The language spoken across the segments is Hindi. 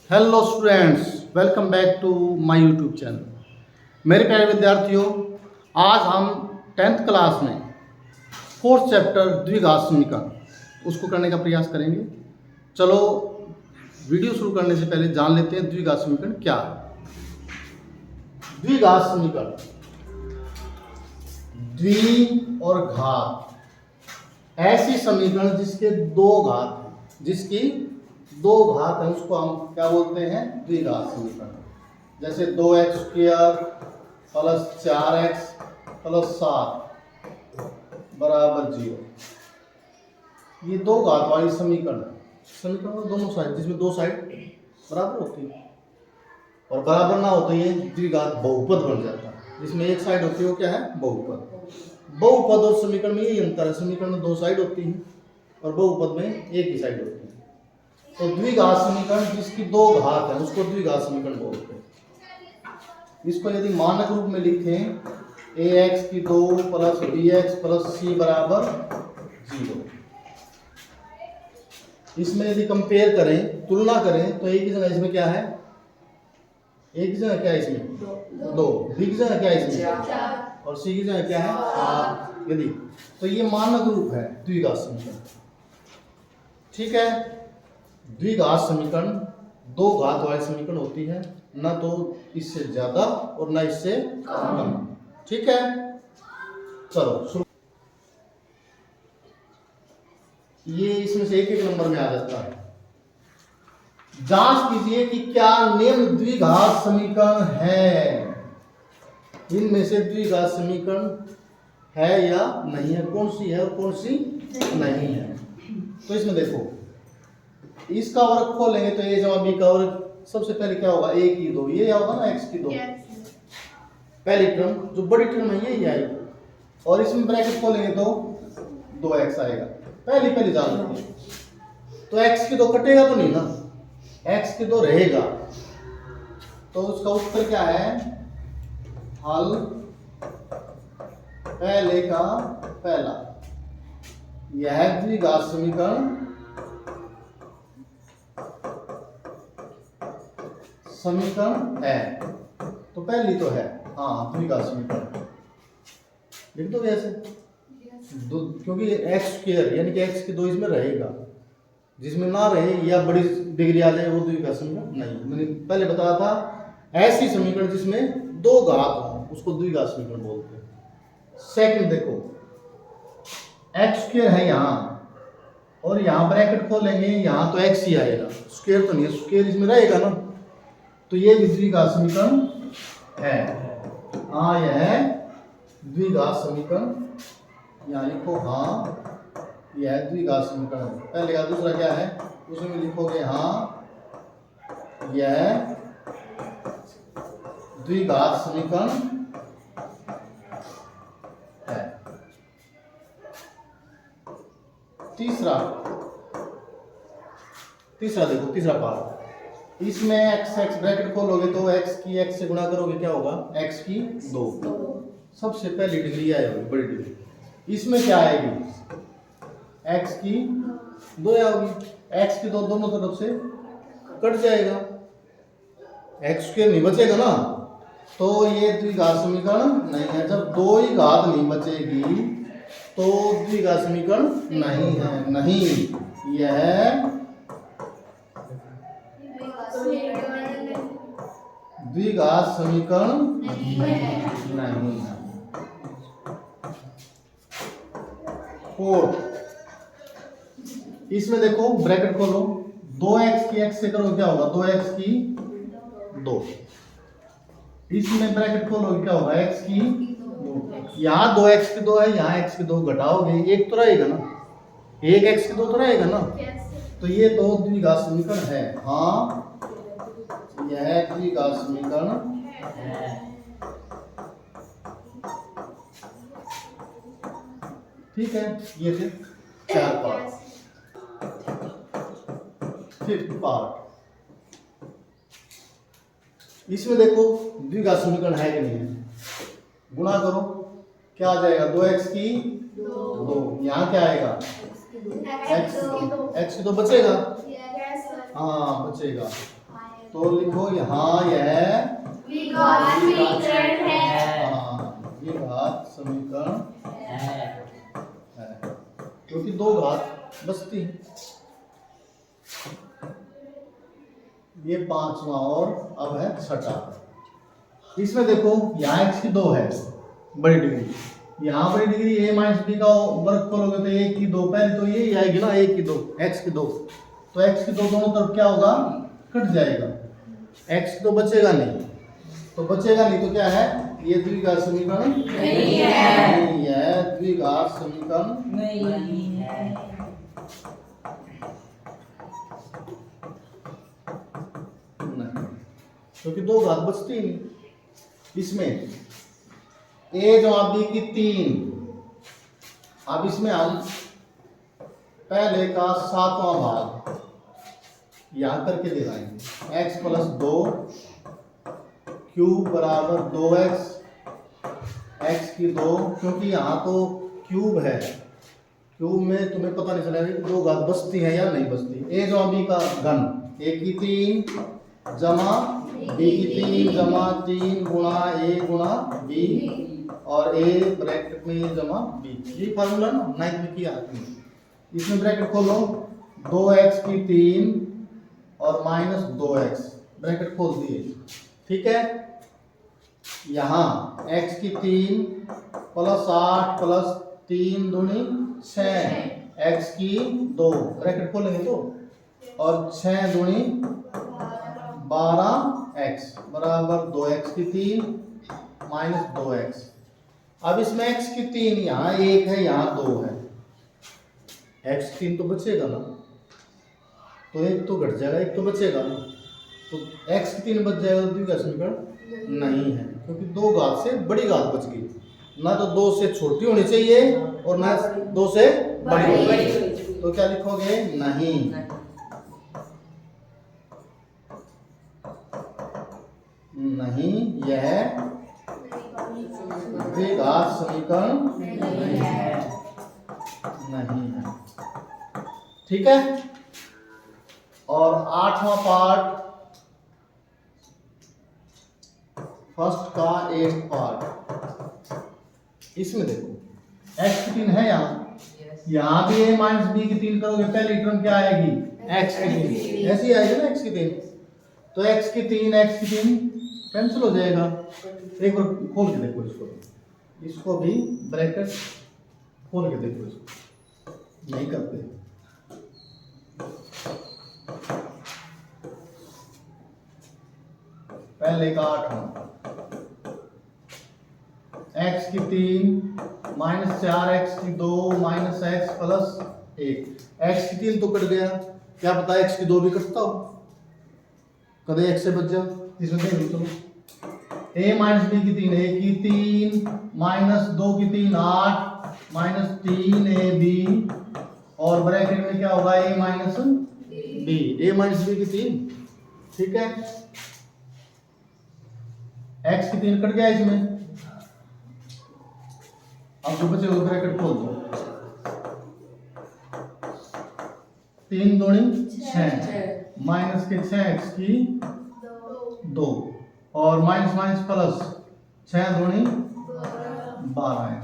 Hello students, welcome back to my YouTube channel. मेरे प्यारे विद्यार्थियों, आज हम 10th क्लास में 4th चैप्टर द्विघात समीकरण उसको करने का प्रयास करेंगे। चलो वीडियो शुरू करने से पहले जान लेते हैं द्विघात समीकरण क्या है। द्विघात समीकरण, द्वि और घात ऐसी समीकरण जिसके दो घात हैं, जिसकी दो घात है उसको हम क्या बोलते हैं? द्विघात समीकरण। जैसे 2x² प्लस 4x प्लस 7 बराबर 0। ये दो घात वाली समीकरण है। समीकरण में दोनों साइड, जिसमें दो साइड बराबर होती है और बराबर ना हो तो ये द्विघात बहुपद बन जाता है। जिसमें एक साइड होती है वो क्या है? बहुपद। बहुपद और समीकरण में यही अंतर है, समीकरण में दो साइड होती है और बहुपद में एक ही साइड होती है। तो द्विघात समीकरण जिसकी दो घात है उसको द्विघात समीकरण बोलते हैं। इसको यदि मानक रूप में लिखें ax² plus bx plus c बराबर 0। इसमें यदि कंपेयर करें, तुलना करें, तो a की जगह इसमें क्या है? a की जगह क्या है? इसमें 2। b की जगह क्या है? इसमें और c की जगह क्या है? 8। यदि तो ये मानक रूप है द्विघात समीकरण। ठीक है। द्विघात समीकरण दो घात वाली समीकरण होती है, ना तो इससे ज्यादा और ना इससे कम। ठीक है, चलो शुरू। ये इसमें से एक एक नंबर में आ जाता है। जांच कीजिए कि क्या निम्न द्विघात समीकरण है। इनमें से द्विघात समीकरण है या नहीं है, कौन सी है और कौन सी नहीं है। तो इसमें देखो, इसका वर्ग खोलेंगे तो a जमा b का वर्ग सबसे पहले क्या होगा? a की 2, ये होगा ना x की 2। पहली टर्म जो बड़ी टर्म है ये आएगी और इसमें ब्रैकेट खोलेंगे तो 2x आएगा। पहली जान लेते हैं। तो x की 2 कटेगा तो नहीं ना, x की 2 रहेगा। तो उसका उत्तर क्या है? हल पहले का पहला। यह द्विघात समीकरण है। तो पहली तो है, हाँ, द्विघात समीकरण लिख दो ऐसे। क्योंकि x² यानी कि x की 2 इसमें रहेगा। जिसमें ना रहे या बड़ी डिग्री आ जाए वो द्विघात समीकरण नहीं। मैंने पहले बताया था, ऐसी समीकरण जिसमें दो घात हो उसको द्विघात समीकरण बोलते हैं। सेकंड देखो, x² है यहाँ और यहाँ ब्रैकेट खोलेंगे, यहाँ तो x ही आएगा, स्क्वायर तो नहीं है, स्क्वायर इसमें रहेगा ना। तो ये द्विघात समीकरण है। हाँ, यह द्विघात समीकरण, यहाँ लिखो हाँ यह द्विघात समीकरण है। पहले का दूसरा क्या है उसमें लिखोगे हाँ यह द्विघात समीकरण है। तीसरा देखो, तीसरा पार्ट। इसमें x ब्रैकेट खोलोगे तो x की x से गुणा करोगे, क्या होगा? x की 2। सबसे पहली डिग्री आएगी, बड़ी डिग्री। इसमें क्या आएगी? x की 2 आएगी। x की 2 दोनों तरफ से कट जाएगा, x² नहीं बचेगा ना। तो ये द्विघात समीकरण नहीं है। जब दो ही घात नहीं बचेगी तो द्विघात समीकरण नहीं है। नहीं, यह द्विघात समीकरण नहीं है। फोर्थ, इसमें देखो ब्रैकेट खोलो, 2x की x से करो क्या होगा? 2x की 2। इसमें ब्रैकेट खोलोगे क्या होगा? x की 2। यहाँ 2x की 2 है, यहाँ x की 2 घटाओगे, एक तो रहेगा ना, एक x की 2 तो रहेगा ना। तो ये तो द्विघात समीकरण है। हाँ, यह द्विघात समीकरण है। ठीक है, ये थे 4 पार्ट। फिफ्थ पार्ट, इसमें देखो द्विघात समीकरण है कि नहीं है। गुणा करो, क्या आ जाएगा? 2x की 2। यहाँ क्या आएगा? x की 2 बचेगा। हाँ, बचेगा। तो लिखो यहाँ यह द्विघात समीकरण है। हाँ, द्विघात समीकरण है, क्योंकि दो घात बचती है। ये पांचवा और अब है छठा। इसमें देखो यहाँ x की 2 है बड़ी डिग्री, यहाँ बड़ी डिग्री a माइनस बी का वर्ग करोगे तो a की 2, पहले तो ये आएगी ना a की 2, x की 2, तो x की 2 दोनों तरफ क्या होगा, कट जाएगा, x तो बचेगा नहीं, तो बचेगा नहीं तो क्या है, ये द्विघात समीकरण नहीं है, द्विघात समीकरण नहीं है। क्योंकि दो घात बचती ही नहीं। इसमें a जमा b की 3, अब इसमें हम पहले का 7वां भाग यहां करके दिखाएंगे, x प्लस 2 क्यूब बराबर 2x, x की 2, क्योंकि यहाँ तो क्यूब है, क्यूब में तुम्हें पता नहीं चलेगा कि दो घात बचती है या नहीं बचती। a जमा b का घन, a की 3 जमा b की 3 जमा 3 गुणा a गुणा b, और a ब्रैकेट में जमा b, ये फार्मूला ना 9th में किया आपने। इसमें ब्रैकेट खोलो, 2x की 3 और माइनस 2x, ब्रैकेट खोल दिए, ठीक है। यहाँ x की 3 प्लस 8 प्लस 3 दूनी 6, x की 2, ब्रैकेट खोलेंगे तो, और 6 दूनी 12x बराबर 2x की 3 माइनस 2x। अब इसमें x की 3 यहाँ 1 है, यहाँ 2 है, x की 3 तो बचेगा ना, तो एक तो घट जाएगा, एक तो बचेगा ना, तो x की 3 बच जाएगा, तो द्विघात समीकरण नहीं है, क्योंकि दो घात से बड़ी घात बच गई, ना तो 2 से छोटी होनी चाहिए और ना 2 से बड़ी होनी चाहिए, तो क्या लिखोगे, नहीं। नहीं, यह द्विघात समीकरण नहीं है, ठीक है। और 8वां पार्ट, फर्स्ट का 8th पार्ट, इसमें देखो x की 3 है, यहाँ भी a माइनस बी की 3 करोगे, पहली टर्म क्या आएगी, x की 3, ऐसी आएगी ना x की 3, तो x की 3 कैंसिल हो जाएगा। एक बार खोल के देखो इसको भी ब्रैकेट खोल के देखो, इसको नहीं करते, पहले का 8वां, x की 3 माइनस 4x की 2 माइनस x प्लस 1, x की 3 तो कट गया, क्या पता x की 2 भी कटता हो, कदे x से बच जाओ, इसमें देख लो, चलो a माइनस b की 3, a की 3 माइनस 2 की 3 8 माइनस 3ab, और ब्रैकेट में क्या होगा, a minus b, a minus b की 3, ठीक है। x की 3 कट गया इसमें, अब जो बचे वो ब्रैकेट खोल दो, 3 दूनी 6 माइनस के 6x की 2, और माइनस माइनस प्लस 6 दूनी 12x।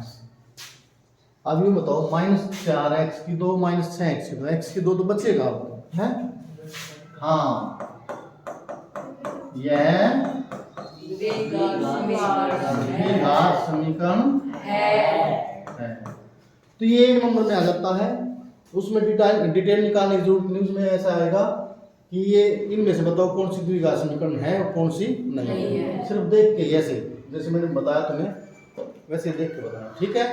अब ये बताओ, माइनस 4x की 2 माइनस 6x की 2, x की 2 तो बचेगा आपको, है, हाँ, यह द्विघात समीकरण है। तो ये 1 नंबर में आ जाता है, उसमें डिटेल निकालने की जरूरत नहीं, उसमें ऐसा आएगा कि ये इनमें से बताओ कौन सी द्विघात समीकरण है और कौन सी नहीं है, सिर्फ देख के, ऐसे जैसे मैंने बताया तुम्हें वैसे देख के बताना, ठीक है।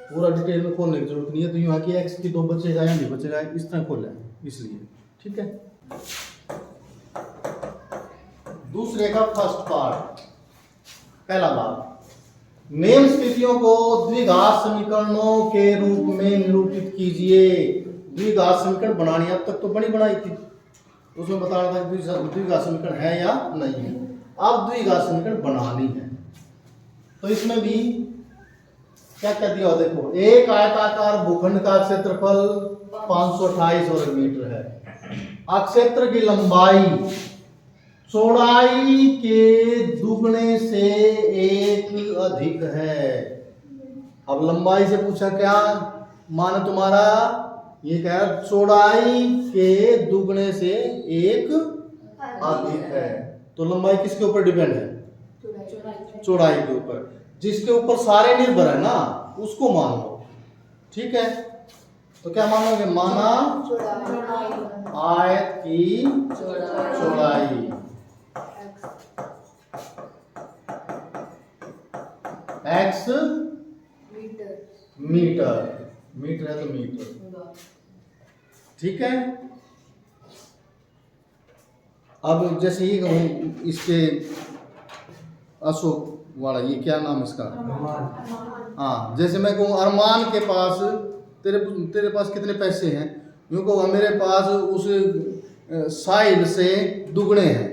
पूरा डिटेल में खोलने की जरूरत नहीं है, तो यूँ कि x की 2 बचेगा या नहीं बचेगा, इस तरह खोल है, इसलिए, ठीक है। दूसरे का फर्स्ट पार्ट, पहला भाग, निम्न स्थितियों को द्विघात समीकरणों के रूप में निरूपित कीजिए। द्विघात समीकरण बनानी अब तक तो बनाई थी, उसमें बताना था द्विघात समीकरण है या नहीं है, अब द्विघात समीकरण बनानी है। तो इसमें भी क्या क्या दिया हो, देखो, एक आयताकार भूखंड का क्षेत्रफल 528 वर्ग मीटर है, क्षेत्र की लंबाई चौड़ाई के दुगने से एक अधिक है। अब लंबाई से पूछा क्या मान तुम्हारा, ये कह रहा चौड़ाई के दुगने से एक अधिक है। तो लंबाई किसके ऊपर डिपेंड है? चौड़ाई के ऊपर। जिसके ऊपर सारे निर्भर है ना उसको मान लो, ठीक है। तो क्या मानोगे? माना आयत की चौड़ाई x मीटर, मीटर है तो मीटर, ठीक है। अब जैसे ये कहूँ इसके अशोक वाला, ये क्या नाम इसका? हाँ, जैसे मैं कहूँ अरमान के पास तेरे पास कितने पैसे हैं, यूँ कहूँ मेरे पास उस साहिल से दुगने हैं,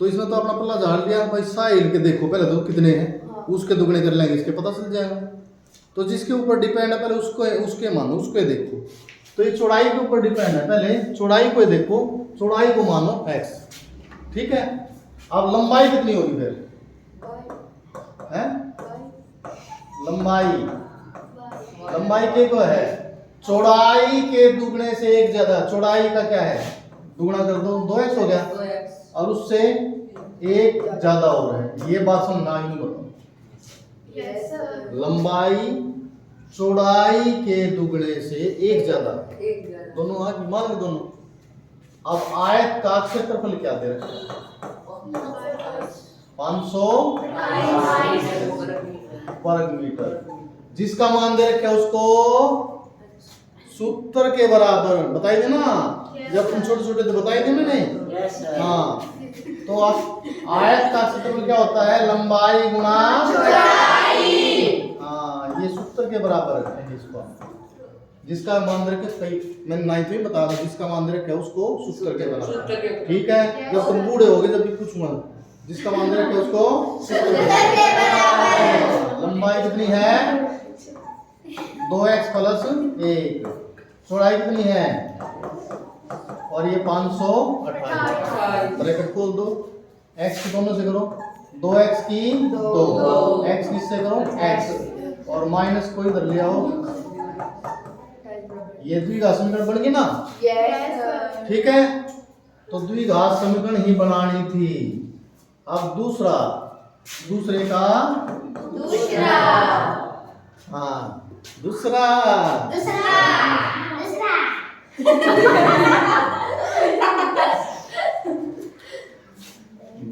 तो इसमें तो अपना पल्ला झाड़ लिया भाई, साहिल के देखो पहले तो कितने हैं, उसके दुगने कर लेंगे, इसके पता चल जाएगा। तो जिसके ऊपर डिपेंड है पहले उसको, उसके मानो, उसको देखो। तो ये चौड़ाई के ऊपर डिपेंड है, पहले चौड़ाई को देखो, चौड़ाई को मानो x, ठीक है। अब लंबाई कितनी होगी फिर? है लंबाई के को है चौड़ाई के दुगने से एक ज्यादा। चौड़ाई का क्या है? दुगना कर दो, 2x हो गया, और उससे एक ज्यादा हो रहा है। ये बात समझना ही बताओ। लंबाई चौड़ाई के दुगने से एक ज्यादा, दोनों आज मान लो दोनों। अब आयत का क्षेत्रफल क्या दे रखा है? 500 वर्ग मीटर। जिसका मान दे रखा है उसको सूत्र के बराबर बताई दे ना, जब तुम छोटे छोटे तो बताई दे मैंने। हाँ, तो आप आयत का क्षेत्रफल क्या होता है? लंबाई गुणा चौड़ाई। हाँ, ये सूत्र के बराबर है इसको। जिसका मान दे रखे, कई मैंने 9th में बता रहा, जिसका मान दे रखे उसको सूत्र के बराबर, ठीक है। जब तुम बूढ़े होगे जब भी पूछूंगा, जिसका मान दे रखे उसको सूत्र के बराबर। लंबाई कितनी है? 2x plus 1। चौड़ाई कितनी है? और ये 528। ब्रैकेट खोल दो, x की दोनों से करो, 2x की 2, x किससे करो? x, और माइनस को इधर ले आओ। ये द्विघात समीकरण बन गई ना? ठीक है। तो द्विघात समीकरण ही बनानी थी। अब दूसरे का हाँ दूसरा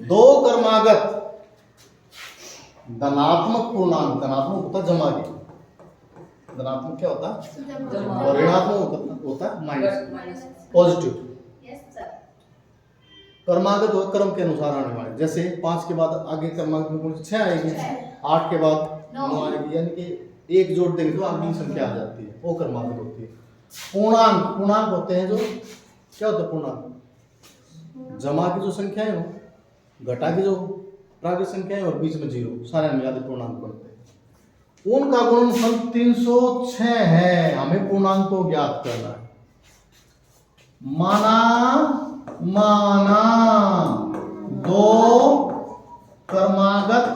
दो क्रमागत धनात्मक पूर्णांक, धनात्मक होता जमा के, धनात्मक क्या होता और ऋणात्मक होता माइनस, पॉजिटिव। क्रमागत हो क्रम के अनुसार आने वाले, जैसे 5 के बाद आगे क्रमागत में कौन सी 6 आएगी, 8 के बाद 9 आएगी, यानी कि एक जोड़ देंगे तो अगली संख्या आ जाती है, वो क्रमागत होती है। पूर्णांक होते हैं जो क्या होता है? पूर्णांक जमा की जो संख्या है, वो घटा की जो प्राकृत संख्या है, और बीच में 0, सारे मिला के पूर्णांक बनते हैं। उनका गुणनफल 306 है। हमें पूर्णांक को ज्ञात करना है। माना दो क्रमागत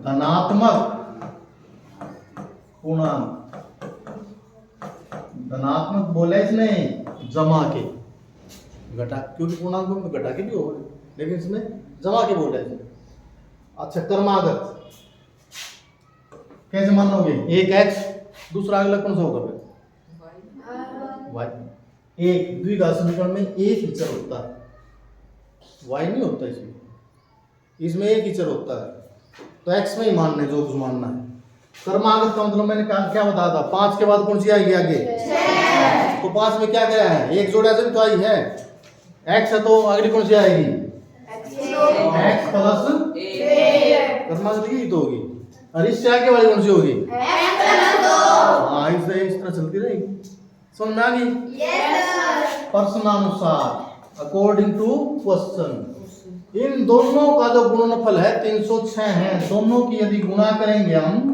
धनात्मक पूर्णांक, धनात्मक बोला इसने जमा के, घटा, क्योंकि पूर्णांक में घटा के भी होगा, लेकिन इसमें जमा के बोला है। अच्छा, क्रमागत कैसे मानोगे? एक x, दूसरा अगला कौन सा होगा फिर? y। एक द्विघात समीकरण में एक ही चर होता है, y नहीं होता इसमें एक ही चर होता है, तो x में ही मानना है जो कुछ मानना है। क्रमागत का मतलब मैंने क्या बताया था? 5 के बाद कौन सी आएगी आगे? 6। तो 5 में क्या गया है? एक जोड़ा से भी तो आई है, x है तो अगली कौन सी आएगी? x plus 1। क्रमागत की तो होगी, और इससे आगे वाली कौन सी होगी? हाँ, इस तरह चलती रहेगी। समझ में आ गई? प्रश्नानुसार, अकॉर्डिंग टू क्वेश्चन, इन दोनों का जो गुणनफल है 306 है। दोनों की यदि गुणा करेंगे हम,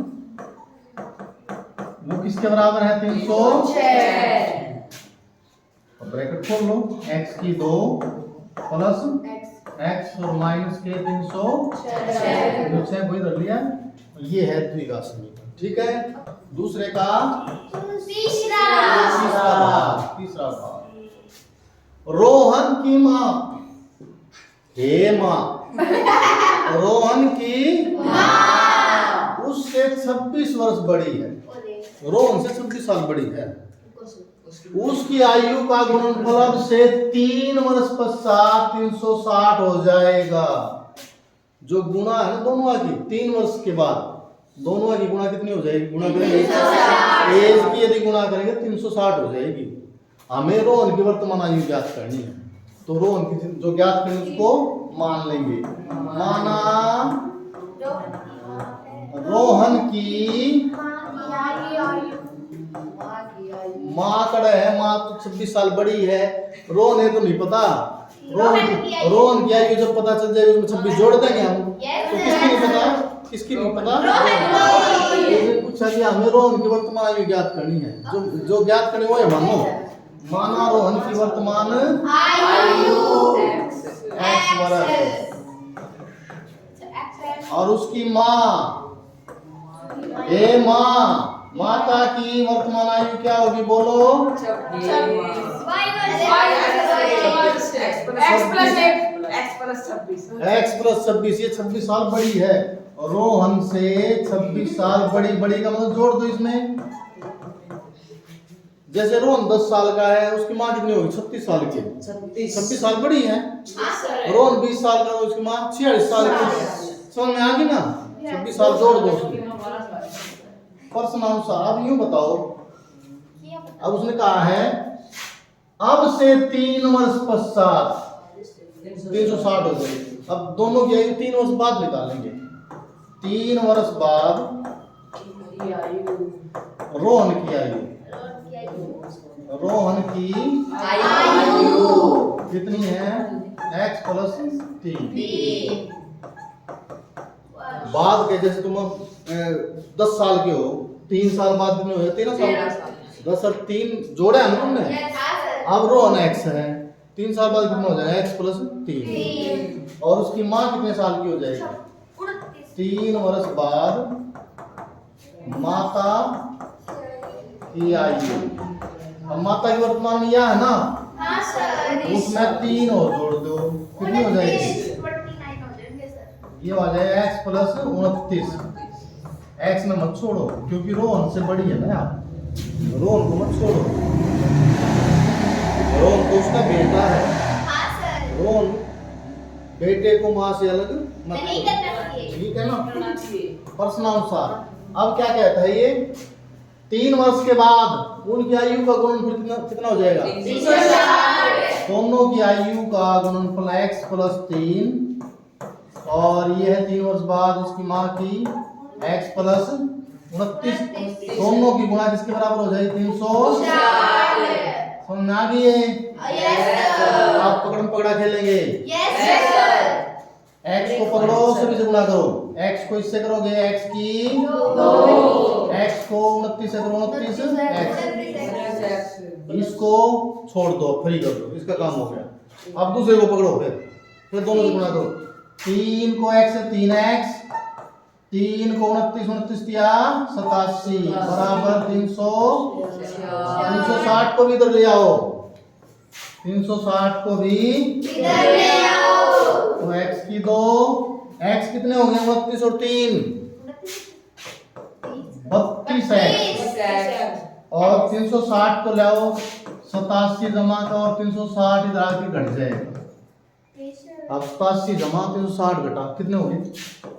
वो किसके बराबर है? 306। ब्रैकेट खोल लो, x की 2 प्लस x और माइनस के 306 वही रख लिया। ये है द्विघात समीकरण। ठीक है, दूसरे का तीसरा तीसरा भाग। रोहन की माँ, हे माँ, रोहन की उससे 26 वर्ष बड़ी है। रोहन से 26 साल बड़ी है। उसकी आयु का गुणनफल अब से 3 वर्ष पश्चात 360 हो जाएगा। जो गुणा है ना दोनों की 3 वर्ष के बाद दोनों की गुणा कितनी हो जाएगी? गुणा करेंगे एज की यदि गुणा करेंगे 360 हो जाएगी। हमें रोहन की वर्तमान आयु ज्ञात करनी है, तो रोहन की जो ज्ञात करेंगे उसको मान लेंगे। माना रोहन की माँ कड़ा है, माँ तो 26 साल बड़ी है। रोहन है तो नहीं पता, रोहन की आयु जब पता चल जाएगी उसमें 26 जोड़ देंगे हम। तो किसकी नहीं पता? किसकी नहीं पता? पूछा कि हमें रोहन की वर्तमान आयु ज्ञात करनी है। जो ज्ञात करनी वो है मानो। माना रोहन की वर्तमान आयु x वर्ष और उसकी माँ, ए माँ, माता की वर्तमान आयु क्या होगी? बोलो। x प्लस 26, ये 26 साल बड़ी है। रोहन से 26 साल बड़ी, बड़ी का मतलब जोड़ दो इसमें। जैसे रोहन 10 साल का है, उसकी माँ कितनी होगी? 36 साल की। 26 साल बड़ी है। रोहन 20 साल का, उसकी माँ 46 साल की। समझ में आ गई ना? 26 साल जोड़ दो उसमें प्रश्नानुसार। अब यूं बताओ, अब उसने कहा है अब से 3 वर्ष पश्चात 360 हो जाएगी। अब दोनों की आयु 3 वर्ष बाद निकालेंगे। 3 वर्ष बाद रोहन की आयु, रोहन की आयु कितनी है? x plus 3। बाद के जैसे तुम 10 साल के हो, 3 साल बाद कितने हो? 13 साल। 10 और 3 जोड़ा है ना तुमने। अब रोहन x है, 3 साल बाद कितना हो जाएगा? x plus 3। और उसकी माँ कितने साल की हो जाएगी? 3 वर्ष बाद माता की आयु। अब माता की वर्तमान में यह है ना, उसमें 3 और जोड़ दो, कितनी हो जाएगी? ये आ जाएगा x प्लस 29। x में मत छोड़ो क्योंकि रोहन से बड़ी है ना यार, रोहन को मत छोड़ो। रोहन तो उसका बेटा है। रोहन बेटे को माँ से अलग मत करो, ठीक है ना? प्रश्नानुसार अब क्या कहता है ये? 3 वर्ष के बाद उनकी आयु का गुणनफल कितना हो जाएगा? दोनों की आयु का गुणनफल x प्लस 3 और ये है 3 वर्ष बाद उसकी माँ की x प्लस 29। दोनों की गुणा किसके बराबर हो जाएगी? 360। समझ में आ गई है? आप पकड़म पकड़ा खेलेंगे। x को पकड़ो, सभी से गुणा करो। x को इससे करोगे x की 2, x को 29 से करो 29 x, इसको छोड़ दो, फ्री कर दो, इसका काम हो गया। अब दूसरे को पकड़ो, फिर दोनों से गुणा करो। 3 को x से 3x, 3 को 29 दिया 87 बराबर 360 को भी इधर ले आओ, 360 को भी इधर ले आओ। तो x की 2, x कितने हो गए? 29 और 3 32x और 360 को ले आओ, 87 जमा का और 360 इधर आके घट जाएगा। अब 87 जमा 360 घटा कितने हो गए?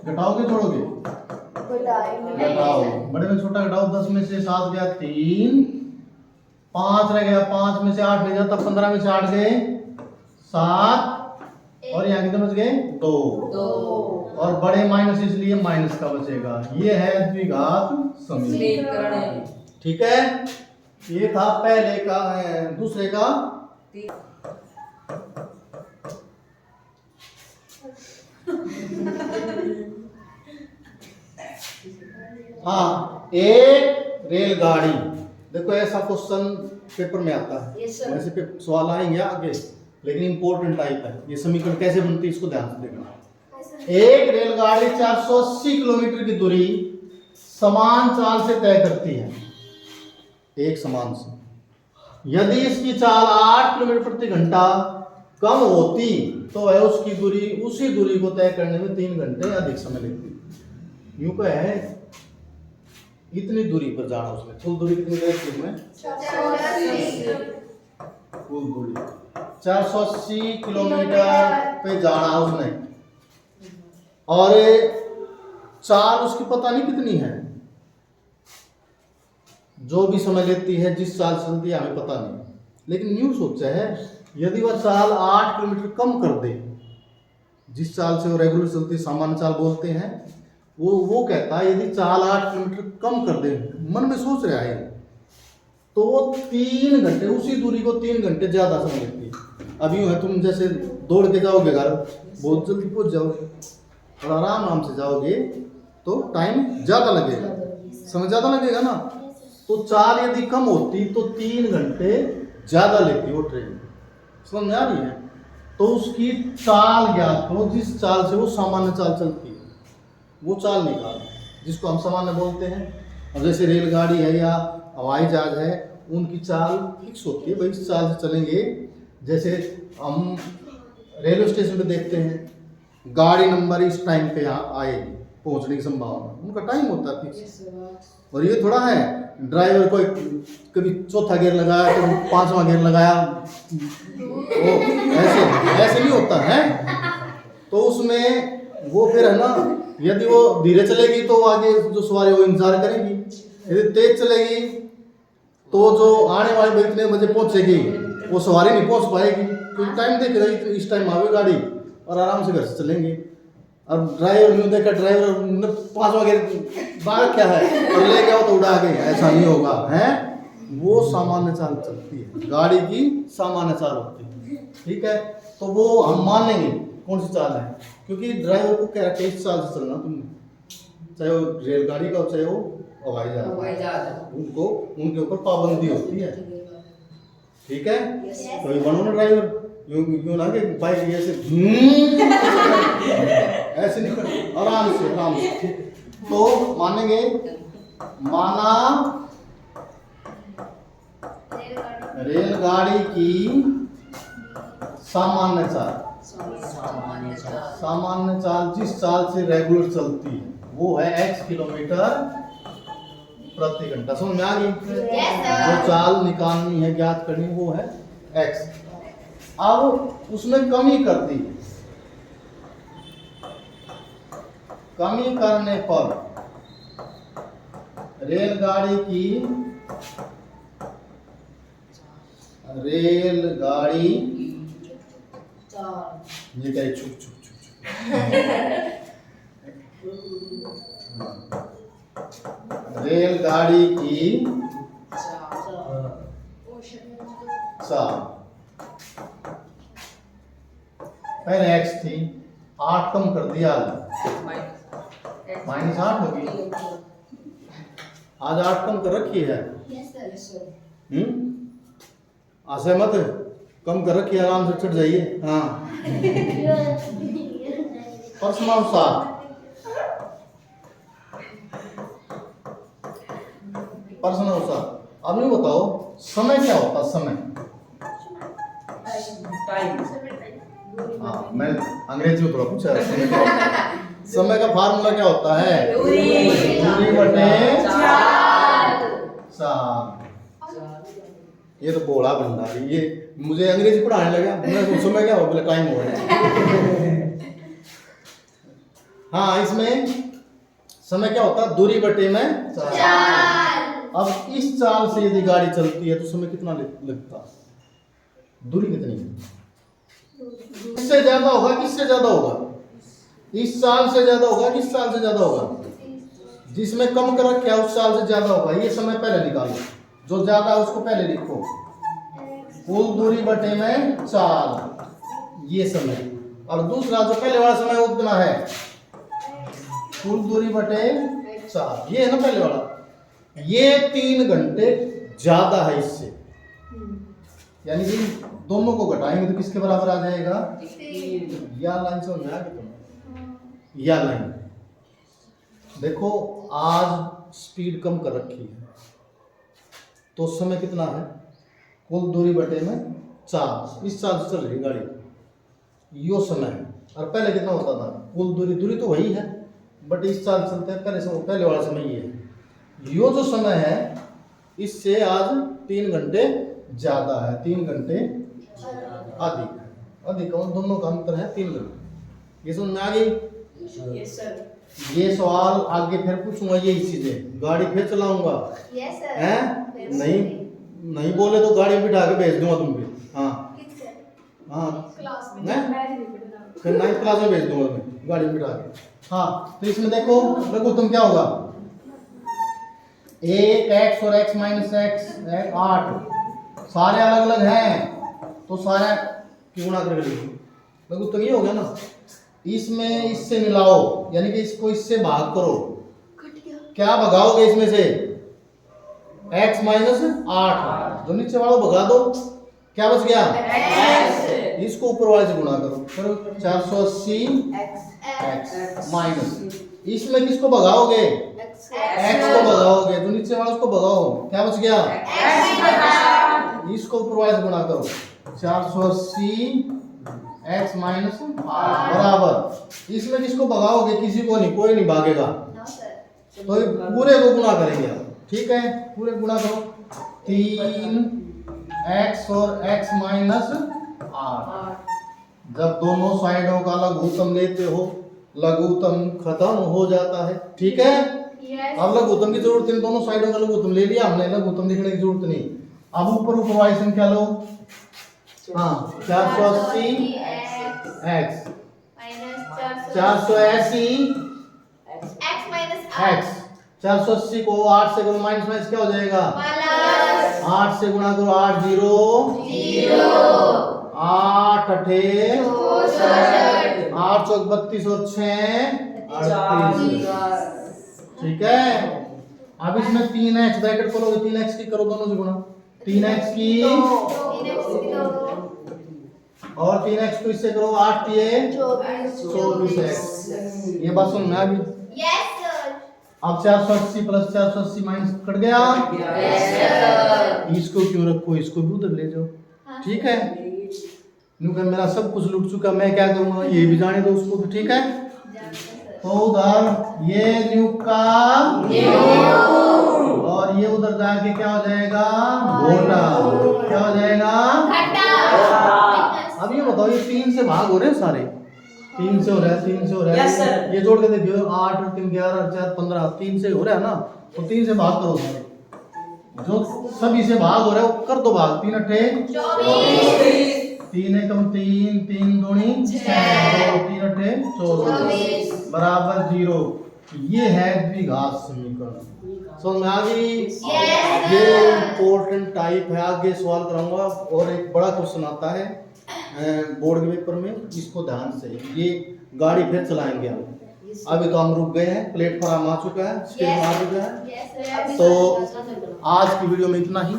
घटाओगे जोड़ोगे? घटाओ, बड़े में छोटा घटाओ। 10 में से 7 गया 3, 5 रह गया, 5 में से 8 ले जाओ, तब 15 में से 8 गए 7 और यहाँ कितने बच गए? 2 और बड़े माइनस इसलिए माइनस का बचेगा। ये है द्विघात समीकरण। ठीक है, ये था पहले का। दूसरे का हाँ, एक रेलगाड़ी। देखो ऐसा क्वेश्चन पेपर में आता है। Yes, sir. वैसे पे सवाल आएंगे आगे, लेकिन इंपॉर्टेंट टाइप है। ये समीकरण कैसे बनती है इसको ध्यान से देखना। एक रेलगाड़ी 480 किलोमीटर की दूरी समान चाल से तय करती है, एक समान से। यदि इसकी चाल 8 किलोमीटर प्रति घंटा कम होती तो वह उसकी दूरी उसी दूरी को तय करने में 3 घंटे अधिक समय लेती। यूं कहे है इतनी दूरी पर जाना उसने, कुल दूरी कितनी रहती है? कुल दूरी 480 किलोमीटर पे जाना उसने, और चाल उसकी पता नहीं कितनी है, जो भी समय लेती है, जिस चाल से चलती है हमें पता नहीं। लेकिन यूं सोचा है यदि वह चाल 8 किलोमीटर कम कर दे, जिस चाल से वो रेगुलर चलती है, सामान्य चाल बोलते हैं, वो कहता है यदि चाल 8 किलोमीटर कम कर दे, मन में सोच रहा है, तो वो 3 घंटे, उसी दूरी को 3 घंटे ज्यादा समय लेती है। अब यूं है तुम जैसे दौड़ के जाओगे घर, बहुत जल्दी पहुंच जाओगे, और आराम से जाओगे तो टाइम ज्यादा लगेगा, समय ज्यादा लगेगा ना। तो चाल यदि कम होती तो 3 घंटे ज्यादा लेती वो ट्रेन। समझ में आ रही है? तो उसकी चाल ज्ञात करो, जिस चाल से वो सामान्य चाल चलती है, वो चाल निकाल, जिसको हम सामान्य बोलते हैं। अब जैसे रेलगाड़ी है या हवाई जहाज है, उनकी चाल फिक्स होती है, भाई इस चाल से चलेंगे। जैसे हम रेलवे स्टेशन पे देखते हैं गाड़ी नंबर इस टाइम पे यहाँ आएगी, पहुंचने की संभावना, उनका टाइम होता है फिक्स। और ये थोड़ा है ड्राइवर को कभी चौथा गियर लगाया, कभी 5वां गियर लगाया, वो ऐसे नहीं होता है। तो उसमें वो फिर है ना, यदि वो धीरे चलेगी तो आगे जो सवारी वो इंतजार करेगी, यदि तेज चलेगी तो जो आने वाली इतने बजे पहुंचेगी वो सवारी नहीं पहुंच पाएगी, क्योंकि टाइम देख रही है इस टाइम आवे गाड़ी, और आराम से घर से चलेंगे। अब ड्राइवर ने देखा, ड्राइवर ने 5वां गियर बाहर क्या है और ले गया तो उड़ा गए, ऐसा नहीं होगा है। वो सामान्य चाल चलती है, गाड़ी की सामान्य चाल होती है, ठीक है। तो वो हम मान लेंगे कौन सी चाल है, क्योंकि ड्राइवर को कह रहा है इस चाल से चलना तुम, चाहे वो रेलगाड़ी का हो चाहे वो हवाई जहाज, उनको उनके ऊपर पाबंदी होती है, ठीक है। तो ये बनो ना ड्राइवर, यूं ना कि बाइक ऐसे ऐसे नहीं कर, आराम से। तो मानेंगे, माना रेलगाड़ी की सामान्य चाल जिस चाल से रेगुलर चलती है वो है x किलोमीटर प्रति घंटा। समझ में आ गई? जो चाल निकालनी है, ज्ञात करनी है, वो है x। अब उसमें कमी कर दी, कमी करने पर रेलगाड़ी ये क्या चुप रेलगाड़ी की चाल पहले x थी, 8 कम कर दिया, -8 होगी। आज 8 कम कर रखी है, असहमत कम कर रखी है, आराम से चढ़ जाइए। हाँ, प्रश्नानुसार अब नहीं बताओ समय क्या होता, समय। हाँ, मैं अंग्रेजी में थोड़ा पूछा, समय का फार्मूला क्या होता है? दूरी बटे चाल। ये तो बोला भंडारी, ये मुझे अंग्रेजी पढ़ाने लगा, मैं समय क्या हो, बोले टाइम हो गया। हाँ, इसमें समय क्या होता है? दूरी बटे में चाल। अब इस चाल से यदि गाड़ी चलती है तो समय कितना लगता? दूरी कितनी है? इससे ज्यादा होगा, किससे ज्यादा होगा? इस चाल से ज्यादा होगा, किस चाल से ज्यादा होगा? जिसमें कम कर रखा है उस चाल से ज्यादा होगा। ये समय पहले निकालो, जो ज्यादा है उसको पहले लिखो, कुल दूरी बटे में चाल, ये समय। और दूसरा जो पहले वाला समय वो कितना है? कुल दूरी बटे चाल, ये है ना पहले वाला। ये 3 घंटे ज्यादा है इससे, यानी कि दोनों को घटाएंगे तो किसके बराबर आ जाएगा? 3 या लाइन समझ में आ गई तुम्हें? या लाइन देखो, आज स्पीड कम कर रखी है तो समय कितना है? कुल दूरी बटे में 4, इस 4 से चल रही गाड़ी, यो समय है। और पहले कितना होता था? कुल दूरी तो वही है बट इस 4 चलते हैं, पहले वाला समय ये है। यो जो समय है इससे आज 3 घंटे ज्यादा है, 3 घंटे अधिक और दोनों का अंतर है 3 घंटे। ये समझ में आ गई? Yes sir. ये सवाल आगे फिर पूछूंगा, यही चीजें गाड़ी फिर चलाऊंगा यस सर। हैं? नहीं बोले तो गाड़ी में बिठा के भेज दूंगा तुम भी। हाँ हाँ, क्लास में फिर 9th क्लास में भेज दूंगा मैं गाड़ी में बिठा के। हाँ, तो इसमें देखो तुम क्या होगा? 1x और x माइनस एक्स 8 सारे अलग अलग हैं तो सारे की गुणा करके लिखो। तो ये हो गया ना, इसमें इससे मिलाओ यानी कि इसको इससे भाग करो। क्या भगाओगे इसमें से? x माइनस 8, जो नीचे वाला भगा दो, क्या बच गया? इसको ऊपर वाले से गुणा करो, करो 480 x माइनस, इसमें किसको भगाओगे? x को भगाओगे, जो नीचे वाला उसको भगाओ, क्या बच गया? इसको ऊपर वाले से गुणा करो, 480 x माइनस बराबर, इसमें किसको भगाओगे? किसी को नहीं, कोई नहीं भागेगा, तो पूरे को गुणा करेंगे आप। ठीक है, पूरे गुणा करो, 3x और x माइनस 8। जब दोनों साइडों का लघुत्तम लेते हो लघुत्तम खत्म हो जाता है। ठीक है, अब लघुत्तम की जरूरत नहीं, दोनों साइडों का लघुत्तम ले लिया हमने, लघुत्तम लिखने की जरूरत नहीं। अब ऊपर वाली संख्या लो। हाँ, 480 x 480 x, 480 को 8 से करो माइनस क्या हो जाएगा? 8 से गुणा करो, 8 0 8 अठे 8 चौक 32 और 6 38। ठीक है, अब इसमें 3x ब्रैकेट खोलोगे, 3x की करो दोनों से गुणा, 3x की और 3x को इससे करो, 8 24x। ये बात समझ में आ गई? अब 480 प्लस 480 माइनस कट गया। इसको क्यों रखो, इसको भी उधर ले जाओ। ठीक है, क्योंकि मेरा सब कुछ लूट चुका, मैं क्या करूंगा ये भी जाने दो उसको। तो ठीक है, तो उधर ये न्यू का और ये उधर जाके क्या हो जाएगा? घोटा। क्या हो जाएगा? अब ये बताओ, ये 3 से भाग हो रहे हैं सारे, 3 से हो रहा है, 3 से हो रहा है। Yes, sir. ये जोड़ के देखियो, 8 और 3 11 4 15, 3 से हो रहा है ना, तो 3 से भाग करो सारे, जो सभी से भाग हो रहा है वो कर दो भाग। 3 अठे 3 एकम 3, 3 दूनी 6, 3 अठे 24 बराबर 0। ये है द्विघात समीकरण। समझ में आ गई? ये इम्पोर्टेंट टाइप है, आगे सवाल कराऊंगा। और एक बड़ा क्वेश्चन आता है बोर्ड के पेपर में, इसको ध्यान से, ये गाड़ी फिर चलाएंगे हम। अभी तो हम रुक गए हैं, प्लेटफॉर्म आ चुका है, स्टेशन आ चुका है। तो आज की वीडियो में इतना ही।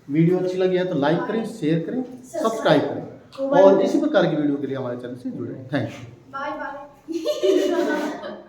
वीडियो अच्छी लगी है तो लाइक करें, शेयर करें, सब्सक्राइब करें और इसी प्रकार की वीडियो के लिए हमारे चैनल से जुड़े। Thank you. Bye bye.